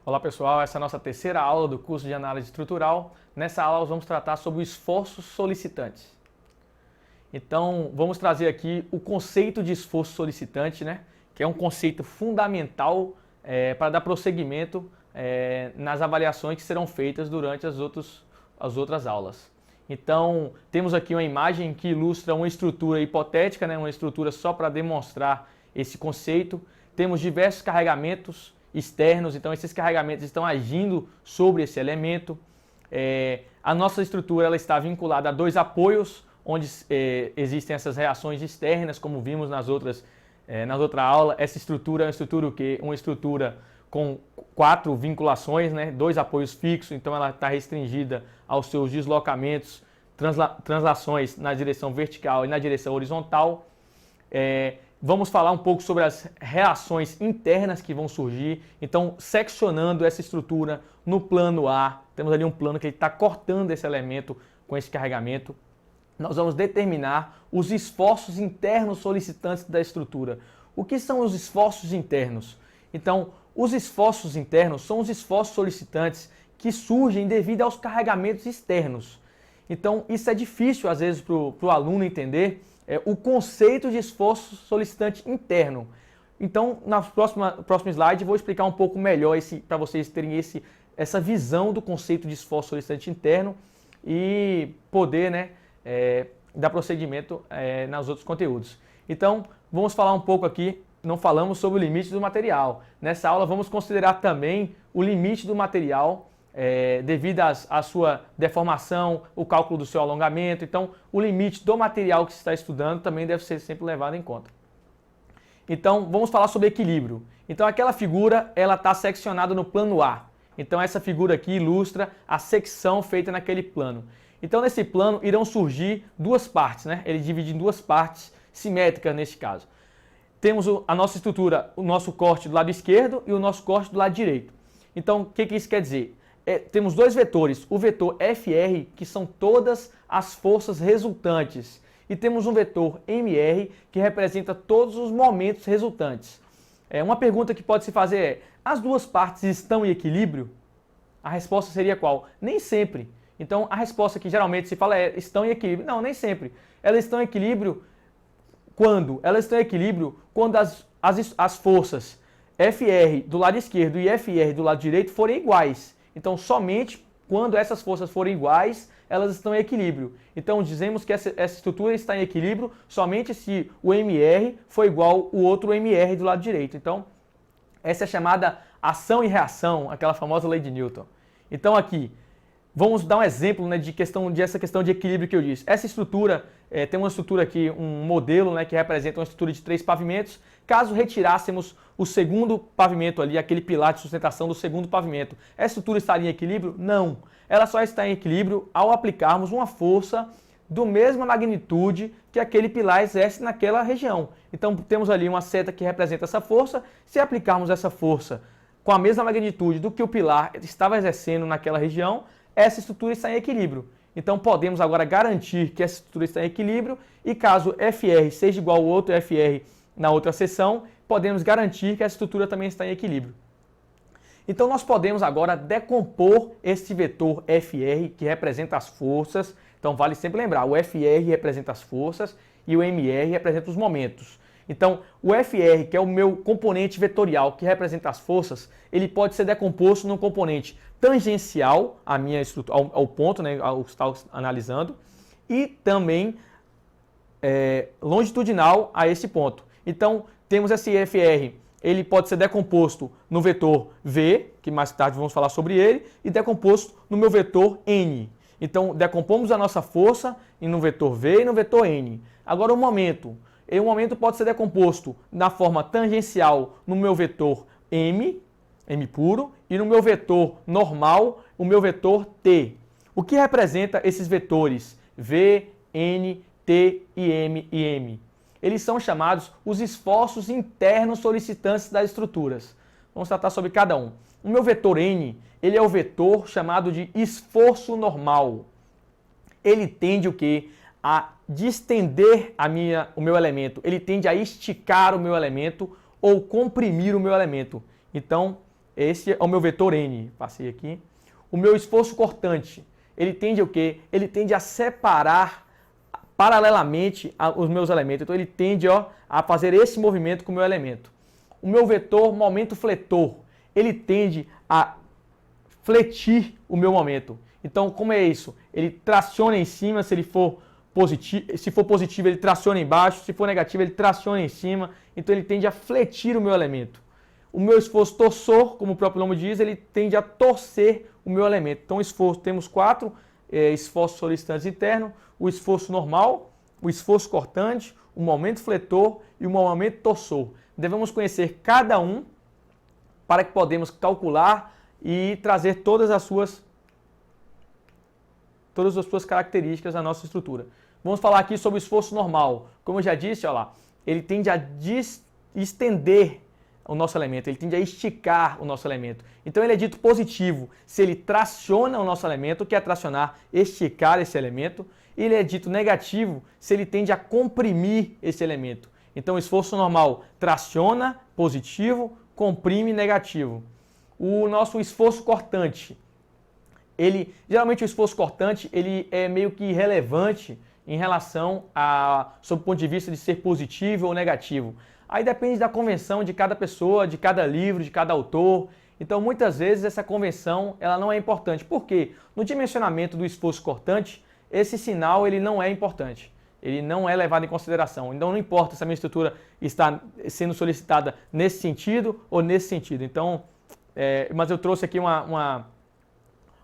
Olá pessoal, essa é a nossa terceira aula do curso de análise estrutural. Nessa aula nós vamos tratar sobre o esforço solicitante. Então vamos trazer aqui o conceito de esforço solicitante, né? Que é um conceito fundamental para dar prosseguimento nas avaliações que serão feitas durante as outras aulas. Então temos aqui uma imagem que ilustra uma estrutura hipotética, né? Uma estrutura só para demonstrar esse conceito. Temos diversos carregamentos externos, então esses carregamentos estão agindo sobre esse elemento. A nossa estrutura ela está vinculada a dois apoios, onde existem essas reações externas, como vimos na outra aula. Essa estrutura é uma estrutura o quê? Uma estrutura com 4 vinculações, né? 2 apoios fixos, então ela está restringida aos seus deslocamentos, translações na direção vertical e na direção horizontal. Vamos falar um pouco sobre as reações internas que vão surgir. Então, seccionando essa estrutura no plano A, temos ali um plano que está cortando esse elemento com esse carregamento. Nós vamos determinar os esforços internos solicitantes da estrutura. O que são os esforços internos? Então, os esforços internos são os esforços solicitantes que surgem devido aos carregamentos externos. Então, isso é difícil, às vezes, para o aluno entender. O conceito de esforço solicitante interno. Então, na próxima slide, vou explicar um pouco melhor para vocês terem essa visão do conceito de esforço solicitante interno e poder, né, dar prosseguimento nos outros conteúdos. Então, vamos falar um pouco aqui, não falamos sobre o limite do material. Nessa aula, vamos considerar também o limite do material, devido à sua deformação, o cálculo do seu alongamento. Então, o limite do material que se está estudando também deve ser sempre levado em conta. Então, vamos falar sobre equilíbrio. Então, aquela figura, ela está seccionada no plano A. Então, essa figura aqui ilustra a secção feita naquele plano. Então, nesse plano, irão surgir duas partes, né? Ele divide em duas partes simétricas neste caso. Temos a nossa estrutura, o nosso corte do lado esquerdo e o nosso corte do lado direito. Então, o que isso quer dizer? Temos dois vetores, o vetor FR, que são todas as forças resultantes, e temos um vetor MR, que representa todos os momentos resultantes. Uma pergunta que pode se fazer é, as duas partes estão em equilíbrio? A resposta seria qual? Nem sempre. Então, a resposta que geralmente se fala é, estão em equilíbrio. Não, nem sempre. Elas estão em equilíbrio quando? Elas estão em equilíbrio quando as forças FR do lado esquerdo e FR do lado direito forem iguais. Então, somente quando essas forças forem iguais, elas estão em equilíbrio. Então, dizemos que essa estrutura está em equilíbrio somente se o MR for igual ao outro MR do lado direito. Então, essa é a chamada ação e reação, aquela famosa lei de Newton. Então, aqui, vamos dar um exemplo, né, dessa questão de equilíbrio que eu disse. Essa estrutura, tem uma estrutura aqui, um modelo, né, que representa uma estrutura de 3 pavimentos. Caso retirássemos o segundo pavimento ali, aquele pilar de sustentação do segundo pavimento, essa estrutura estaria em equilíbrio? Não. Ela só está em equilíbrio ao aplicarmos uma força do mesma magnitude que aquele pilar exerce naquela região. Então temos ali uma seta que representa essa força. Se aplicarmos essa força com a mesma magnitude do que o pilar estava exercendo naquela região, essa estrutura está em equilíbrio. Então podemos agora garantir que essa estrutura está em equilíbrio e caso FR seja igual ao outro FR na outra seção, podemos garantir que a estrutura também está em equilíbrio. Então nós podemos agora decompor esse vetor FR, que representa as forças. Então vale sempre lembrar, o FR representa as forças e o MR representa os momentos. Então o FR, que é o meu componente vetorial que representa as forças, ele pode ser decomposto num componente tangencial à minha estrutura, ao ponto, né, ao que está analisando, e também longitudinal a esse ponto. Então, temos esse FR, ele pode ser decomposto no vetor V, que mais tarde vamos falar sobre ele, e decomposto no meu vetor N. Então, decompomos a nossa força no vetor V e no vetor N. Agora, o momento. O momento pode ser decomposto na forma tangencial no meu vetor M puro, e no meu vetor normal, o meu vetor T. O que representa esses vetores V, N, T e M? Eles são chamados os esforços internos solicitantes das estruturas. Vamos tratar sobre cada um. O meu vetor N, ele é o vetor chamado de esforço normal. Ele tende o quê? A distender o meu elemento. Ele tende a esticar o meu elemento ou comprimir o meu elemento. Então, esse é o meu vetor N, passei aqui. O meu esforço cortante, ele tende a o quê? Ele tende a separar paralelamente os meus elementos. Então ele tende a fazer esse movimento com o meu elemento. O meu vetor momento fletor, ele tende a fletir o meu momento. Então, como é isso? Ele traciona em cima, se for positivo, ele traciona embaixo, se for negativo, ele traciona em cima. Então, ele tende a fletir o meu elemento. O meu esforço torsor, como o próprio nome diz, ele tende a torcer o meu elemento. Então, esforço, temos 4 esforços solicitantes internos: o esforço normal, o esforço cortante, o momento fletor e o momento torsor. Devemos conhecer cada um para que podemos calcular e trazer todas as suas características na nossa estrutura. Vamos falar aqui sobre o esforço normal. Como eu já disse, olha lá, ele tende a estender o nosso elemento, ele tende a esticar o nosso elemento. Então ele é dito positivo se ele traciona o nosso elemento, que é tracionar, esticar esse elemento. E ele é dito negativo se ele tende a comprimir esse elemento. Então o esforço normal traciona, positivo, comprime, negativo. O nosso esforço cortante, geralmente o esforço cortante, ele é meio que irrelevante em relação sob o ponto de vista de ser positivo ou negativo. Aí depende da convenção de cada pessoa, de cada livro, de cada autor. Então, muitas vezes, essa convenção ela não é importante. Por quê? No dimensionamento do esforço cortante, esse sinal ele não é importante. Ele não é levado em consideração. Então, não importa se a minha estrutura está sendo solicitada nesse sentido ou nesse sentido. Então, mas eu trouxe aqui uma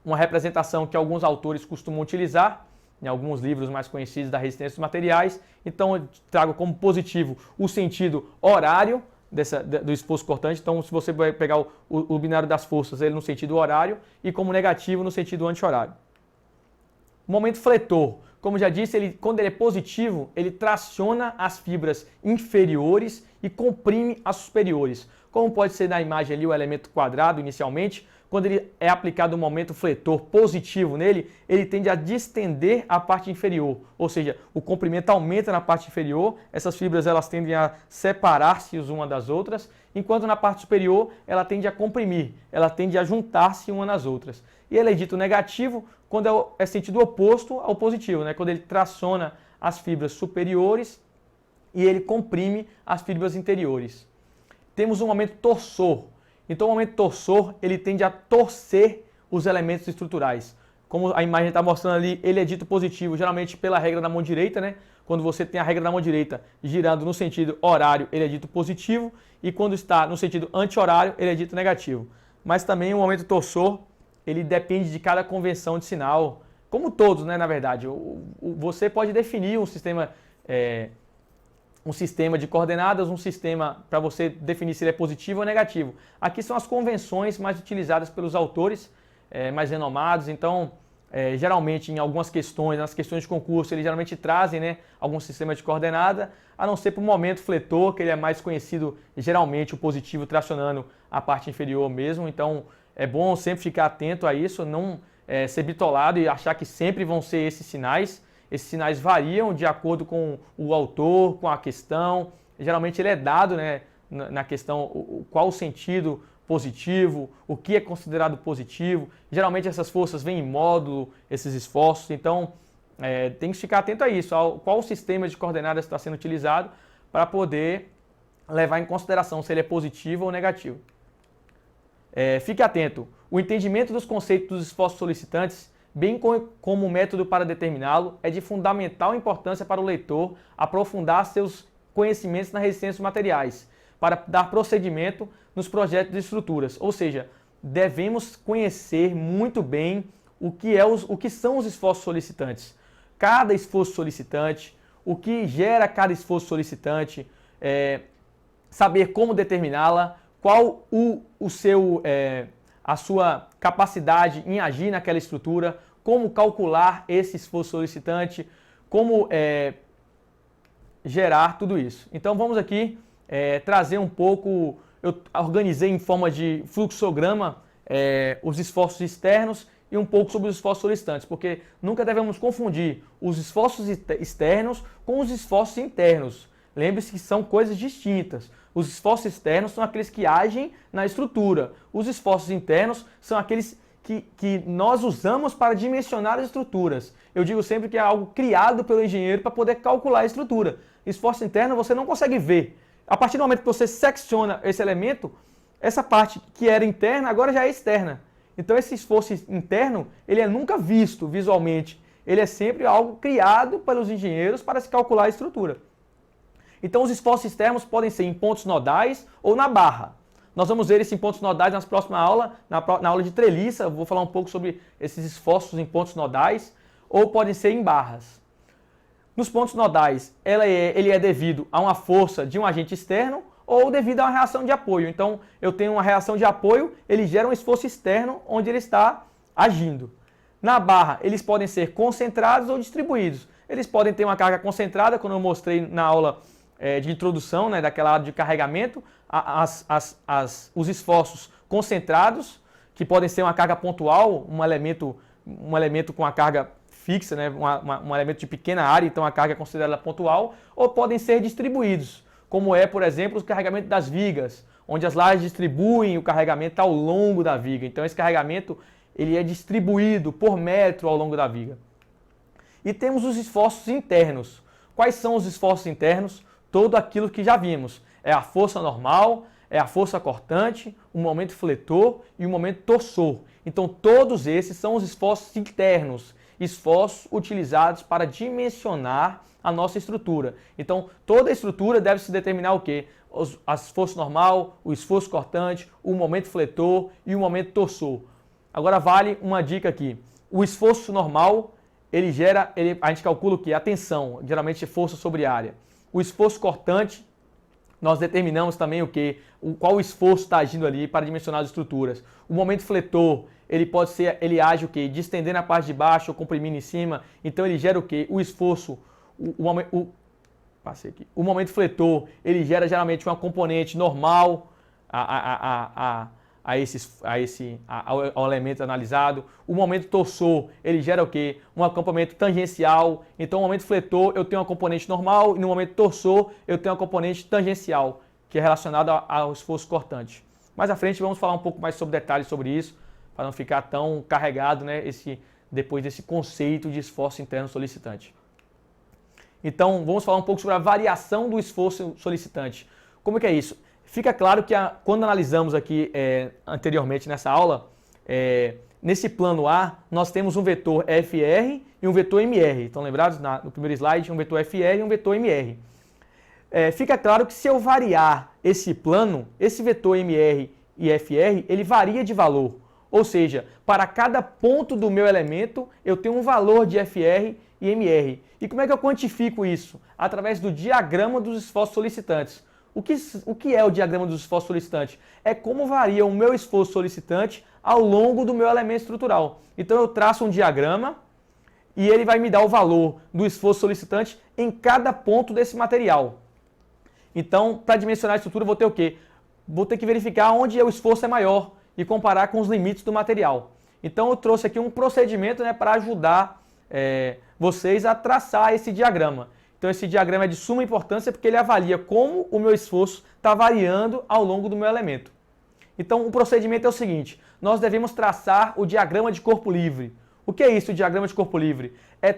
representação que alguns autores costumam utilizar em alguns livros mais conhecidos da resistência dos materiais. Então, eu trago como positivo o sentido horário do esforço cortante. Então, se você vai pegar o binário das forças, ele no sentido horário, e como negativo no sentido anti-horário. O momento fletor, como já disse, quando ele é positivo, ele traciona as fibras inferiores e comprime as superiores. Como pode ser na imagem ali o elemento quadrado inicialmente, quando ele é aplicado um momento fletor positivo nele, ele tende a distender a parte inferior, ou seja, o comprimento aumenta na parte inferior, essas fibras elas tendem a separar-se uma das outras, enquanto na parte superior ela tende a comprimir, ela tende a juntar-se uma nas outras. E ele é dito negativo quando é sentido oposto ao positivo, né? Quando ele traciona as fibras superiores e ele comprime as fibras interiores. Temos um momento torsor. Então, o momento torsor, ele tende a torcer os elementos estruturais. Como a imagem está mostrando ali, ele é dito positivo, geralmente pela regra da mão direita, né? Quando você tem a regra da mão direita girando no sentido horário, ele é dito positivo, e quando está no sentido anti-horário, ele é dito negativo. Mas também o momento torsor, ele depende de cada convenção de sinal, como todos, né, na verdade. Você pode definir um sistema de coordenadas, um sistema para você definir se ele é positivo ou negativo. Aqui são as convenções mais utilizadas pelos autores mais renomados. Então, geralmente em algumas questões, nas questões de concurso, eles geralmente trazem, né, algum sistema de coordenada, a não ser para o momento fletor, que ele é mais conhecido, geralmente o positivo tracionando a parte inferior mesmo. Então, é bom sempre ficar atento a isso, não ser bitolado e achar que sempre vão ser esses sinais. Esses sinais variam de acordo com o autor, com a questão. Geralmente ele é dado, né, na questão qual o sentido positivo, o que é considerado positivo. Geralmente essas forças vêm em módulo, esses esforços. Então tem que ficar atento a isso, qual o sistema de coordenadas está sendo utilizado para poder levar em consideração se ele é positivo ou negativo. Fique atento, o entendimento dos conceitos dos esforços solicitantes, bem como o método para determiná-lo, é de fundamental importância para o leitor aprofundar seus conhecimentos na resistência dos materiais, para dar procedimento nos projetos de estruturas. Ou seja, devemos conhecer muito bem o que são os esforços solicitantes. Cada esforço solicitante, o que gera cada esforço solicitante, saber como determiná-la, qual a sua capacidade em agir naquela estrutura, como calcular esse esforço solicitante, como gerar tudo isso. Então vamos aqui trazer um pouco, eu organizei em forma de fluxograma os esforços externos e um pouco sobre os esforços solicitantes, porque nunca devemos confundir os esforços externos com os esforços internos. Lembre-se que são coisas distintas. Os esforços externos são aqueles que agem na estrutura. Os esforços internos são aqueles que nós usamos para dimensionar as estruturas. Eu digo sempre que é algo criado pelo engenheiro para poder calcular a estrutura. Esforço interno você não consegue ver. A partir do momento que você secciona esse elemento, essa parte que era interna agora já é externa. Então esse esforço interno, ele é nunca visto visualmente. Ele é sempre algo criado pelos engenheiros para se calcular a estrutura. Então os esforços externos podem ser em pontos nodais ou na barra. Nós vamos ver isso em pontos nodais na próxima aula, na aula de treliça. Eu vou falar um pouco sobre esses esforços em pontos nodais, ou podem ser em barras. Nos pontos nodais, ele é devido a uma força de um agente externo ou devido a uma reação de apoio. Então, eu tenho uma reação de apoio, ele gera um esforço externo onde ele está agindo. Na barra, eles podem ser concentrados ou distribuídos. Eles podem ter uma carga concentrada, como eu mostrei na aula de introdução, né, daquela área de carregamento, os esforços concentrados, que podem ser uma carga pontual, um elemento com a carga fixa, né, um elemento de pequena área, então a carga é considerada pontual, ou podem ser distribuídos, como é, por exemplo, o carregamento das vigas, onde as lajes distribuem o carregamento ao longo da viga. Então esse carregamento ele é distribuído por metro ao longo da viga. E temos os esforços internos. Quais são os esforços internos? Tudo aquilo que já vimos. É a força normal, é a força cortante, o momento fletor e o momento torsor. Então todos esses são os esforços internos, esforços utilizados para dimensionar a nossa estrutura. Então toda a estrutura deve se determinar o quê? A esforço normal, o esforço cortante, o momento fletor e o momento torsor. Agora vale uma dica aqui. O esforço normal, a gente calcula o quê? A tensão, geralmente força sobre área. O esforço cortante, nós determinamos também o quê? Qual o esforço está agindo ali para dimensionar as estruturas. O momento fletor, ele age o quê? Distendendo a parte de baixo ou comprimindo em cima. Então ele gera o quê? O esforço, o momento fletor, ele gera geralmente uma componente normal ao elemento analisado. O momento torsor, ele gera o quê? Um acompanhamento tangencial. Então, no momento fletor, eu tenho uma componente normal e no momento torsor, eu tenho uma componente tangencial, que é relacionada ao esforço cortante. Mais à frente, vamos falar um pouco mais sobre detalhes sobre isso, para não ficar tão carregado, né, depois desse conceito de esforço interno solicitante. Então, vamos falar um pouco sobre a variação do esforço solicitante. Como é que é isso? Fica claro que quando analisamos aqui anteriormente nessa aula, nesse plano A, nós temos um vetor FR e um vetor MR. Estão lembrados no primeiro slide? Um vetor FR e um vetor MR. Fica claro que se eu variar esse plano, esse vetor MR e FR, ele varia de valor. Ou seja, para cada ponto do meu elemento, eu tenho um valor de FR e MR. E como é que eu quantifico isso? Através do diagrama dos esforços solicitantes. O que é o diagrama dos esforços solicitantes? É como varia o meu esforço solicitante ao longo do meu elemento estrutural. Então eu traço um diagrama e ele vai me dar o valor do esforço solicitante em cada ponto desse material. Então, para dimensionar a estrutura, eu vou ter o quê? Vou ter que verificar onde o esforço é maior e comparar com os limites do material. Então eu trouxe aqui um procedimento, né, para ajudar vocês a traçar esse diagrama. Então esse diagrama é de suma importância porque ele avalia como o meu esforço está variando ao longo do meu elemento. Então o procedimento é o seguinte, nós devemos traçar o diagrama de corpo livre. O que é isso, o diagrama de corpo livre? É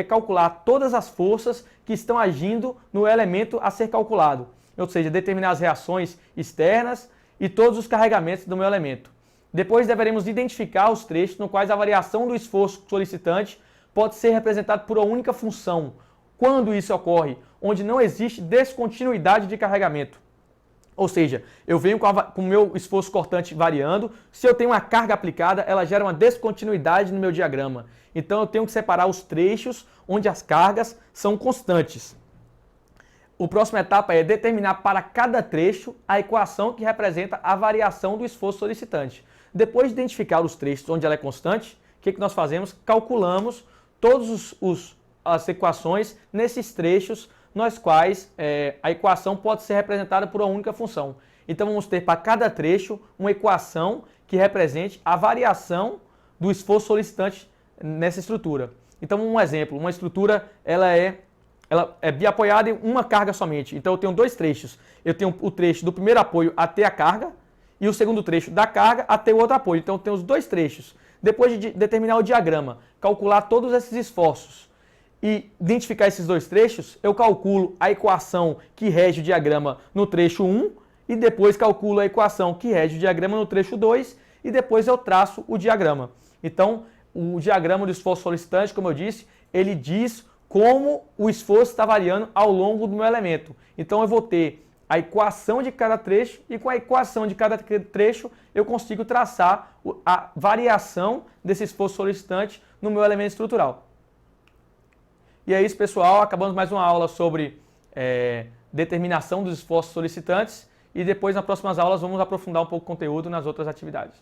calcular todas as forças que estão agindo no elemento a ser calculado. Ou seja, determinar as reações externas e todos os carregamentos do meu elemento. Depois deveremos identificar os trechos nos quais a variação do esforço solicitante pode ser representada por uma única função. Quando isso ocorre? Onde não existe descontinuidade de carregamento. Ou seja, eu venho com o meu esforço cortante variando, se eu tenho uma carga aplicada, ela gera uma descontinuidade no meu diagrama. Então eu tenho que separar os trechos onde as cargas são constantes. A próxima etapa é determinar para cada trecho a equação que representa a variação do esforço solicitante. Depois de identificar os trechos onde ela é constante, o que nós fazemos? Calculamos todas as equações nesses trechos nos quais a equação pode ser representada por uma única função. Então vamos ter para cada trecho uma equação que represente a variação do esforço solicitante nessa estrutura. Então um exemplo, uma estrutura ela é ela é biapoiada em uma carga somente. Então eu tenho dois trechos. Eu tenho o trecho do primeiro apoio até a carga e o segundo trecho da carga até o outro apoio. Então eu tenho os dois trechos. Depois de determinar o diagrama, calcular todos esses esforços e identificar esses dois trechos, eu calculo a equação que rege o diagrama no trecho 1 e depois calculo a equação que rege o diagrama no trecho 2 e depois eu traço o diagrama. Então, o diagrama do esforço solicitante, como eu disse, ele diz como o esforço está variando ao longo do meu elemento. Então, eu vou ter a equação de cada trecho e com a equação de cada trecho eu consigo traçar a variação desse esforço solicitante no meu elemento estrutural. E é isso, pessoal. Acabamos mais uma aula sobre determinação dos esforços solicitantes e depois, nas próximas aulas, vamos aprofundar um pouco o conteúdo nas outras atividades.